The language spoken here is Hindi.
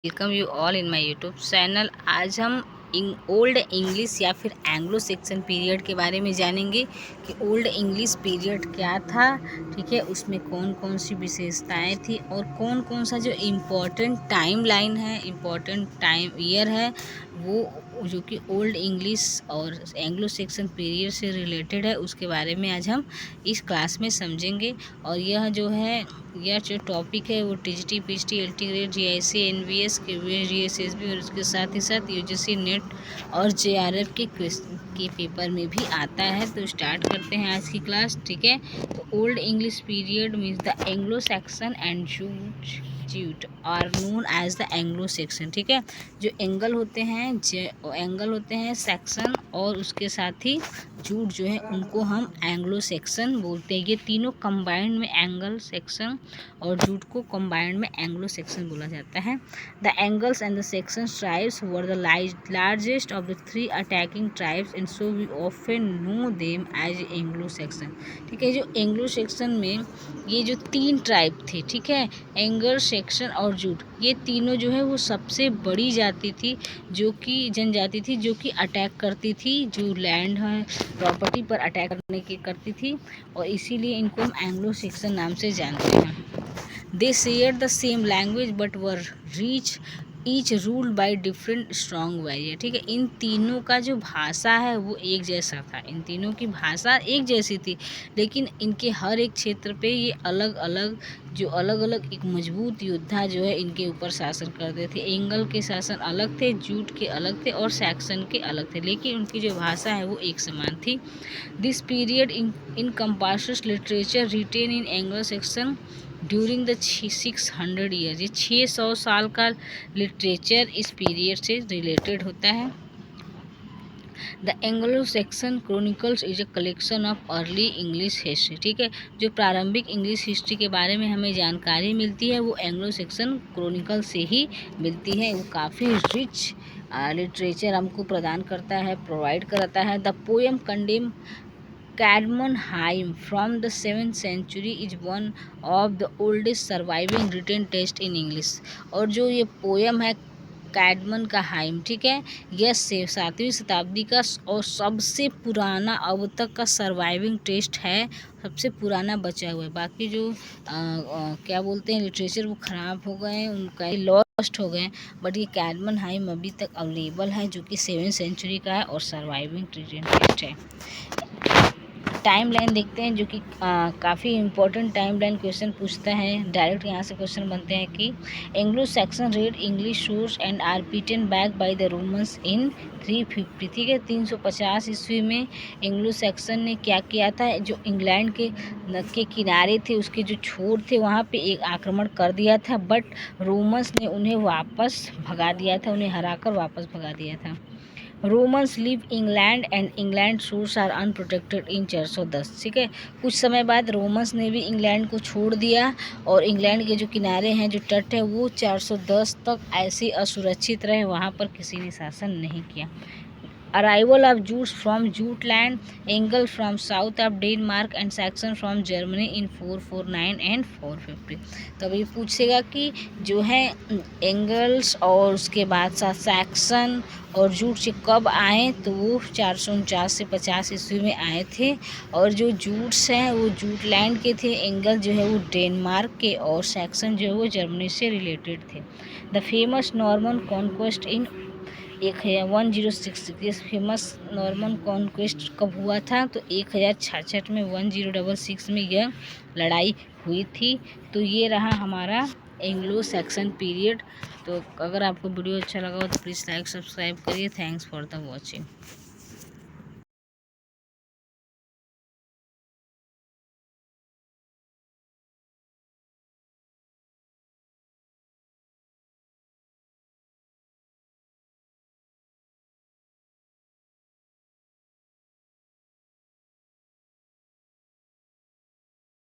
Welcome you all in my YouTube channel. आज हम ओल्ड इंग्लिश या फिर एंग्लो सेक्सन पीरियड के बारे में जानेंगे कि ओल्ड इंग्लिश पीरियड क्या था, ठीक है, उसमें कौन कौन सी विशेषताएं थी और कौन कौन सा जो इम्पोर्टेंट टाइम लाइन है, इम्पोर्टेंट टाइम ईयर है, वो जो कि ओल्ड इंग्लिश और एंग्लो सेक्सन पीरियड से रिलेटेड है, उसके बारे में आज हम इस क्लास में समझेंगे। और यह जो टॉपिक है वो TGT, PGT, LT grade, GIC, NVS, KVS, GSSB और उसके साथ ही साथ यूजीसी नेट और जेआरएफ के पेपर में भी आता है। तो स्टार्ट करते हैं आज की क्लास, ठीक है। तो old English period means the Anglo Saxon and Jute are known as the Anglo Saxon, ठीक है। जो एंगल होते हैं सेक्शन और उसके साथ ही जूट जो है उनको हम एंग्लो सेक्शन बोलते हैं। ये तीनों कंबाइंड में एंगल सेक्शन और जूट को कंबाइंड में एंग्लो सेक्शन बोला जाता है। The Angles and the Saxon tribes were the largest of the three attacking tribes and so we often know them as Anglo Saxon, ठीक है। जो एंग्लो सेक्शन में ये जो तीन ट्राइब थे, ठीक है, एंगल, सेक्शन और जूट, ये तीनों जो है वो सबसे बड़ी जाति थी, जो कि जनजाति थी, जो कि अटैक करती थी, जो लैंड है प्रॉपर्टी पर अटैक करती थी, और इसीलिए इनको हम एंग्लो सेक्सन नाम से जानते हैं। They share the same language but were reach each ruled by different strong barrier, ठीक है। इन तीनों का जो भाषा है वो एक जैसा था, इन तीनों की भाषा एक जैसी थी, लेकिन इनके हर एक क्षेत्र पे ये अलग अलग एक मजबूत योद्धा जो है इनके ऊपर शासन करते थे। एंगल के शासन अलग थे, जूट के अलग थे और सैक्सन के अलग थे, लेकिन उनकी जो भाषा है वो एक समान थी। This period encompasses literature written in Anglo-Saxon during the 600 years. ये 600 साल का लिटरेचर इस पीरियड से रिलेटेड होता है। The Anglo section chronicles is a collection of early English history, ठीक है। जो प्रारंभिक इंग्लिश हिस्ट्री के बारे में हमें जानकारी मिलती है वो एंग्लो सेक्सन क्रोनिकल से ही मिलती है। वो काफ़ी रिच लिटरेचर हमको प्रदान करता है, प्रोवाइड कराता है। The poem condemn Cadmonheim from the 7th century is one of the oldest surviving written text in English। और जो ये पोयम है कैडमन का हाइम, ठीक है, यह 7वीं शताब्दी का और सबसे पुराना अब तक का सर्वाइविंग टेक्स्ट है, सबसे पुराना बचा हुआ है। बाकी जो क्या बोलते हैं लिटरेचर वो ख़राब हो गए हैं, उनका लॉस्ट हो गए, बट ये कैडमन हाइम अभी तक अवेलेबल है, जो कि 7वीं सेंचुरी का है और सर्वाइविंग रिटन टेक्स्ट है। टाइम लाइन देखते हैं, जो कि काफ़ी इंपॉर्टेंट टाइम लाइन क्वेश्चन पूछता है। डायरेक्ट यहाँ से क्वेश्चन बनते हैं कि Anglo Saxon raid English shores and are beaten back by the Romans in 350, ठीक है। 350 ईस्वी में एंग्लो सैक्सन ने क्या किया था, जो इंग्लैंड के किनारे थे, उसके जो छोर थे वहाँ पे एक आक्रमण कर दिया था, बट रोमन्स ने उन्हें वापस भगा दिया था, उन्हें हराकर वापस भगा दिया था। Romans leave England and England shores are unprotected in 410, ठीक है। कुछ समय बाद रोमन्स ने भी इंग्लैंड को छोड़ दिया और इंग्लैंड के जो किनारे हैं, जो तट है, वो 410 तक ऐसे असुरक्षित रहे, वहाँ पर किसी ने शासन नहीं किया। Arrival of Jutes from Jutland, angle from south of Denmark and Saxon from Germany in 449 and 450। तो अब ये पूछेगा कि जो है एंगल्स और उसके बाद साथ सैक्सन और जूट से कब आए, तो वो 449 से 50 ईस्वी में आए थे। और जो जूट्स हैं वो जूटलैंड के थे, एंगल जो है वो डेनमार्क के और सैक्सन जो है वो जर्मनी से रिलेटेड थे। द फेमस नॉर्मन कॉन्क्वेस्ट इन 1066, ये फेमस नॉर्मन कॉन्क्वेस्ट कब हुआ था, तो 1066 में 1066 में यह लड़ाई हुई थी। तो ये रहा हमारा एंग्लो सैक्सन पीरियड। तो अगर आपको वीडियो अच्छा लगा हो तो प्लीज़ लाइक सब्सक्राइब करिए। Thanks for the watching.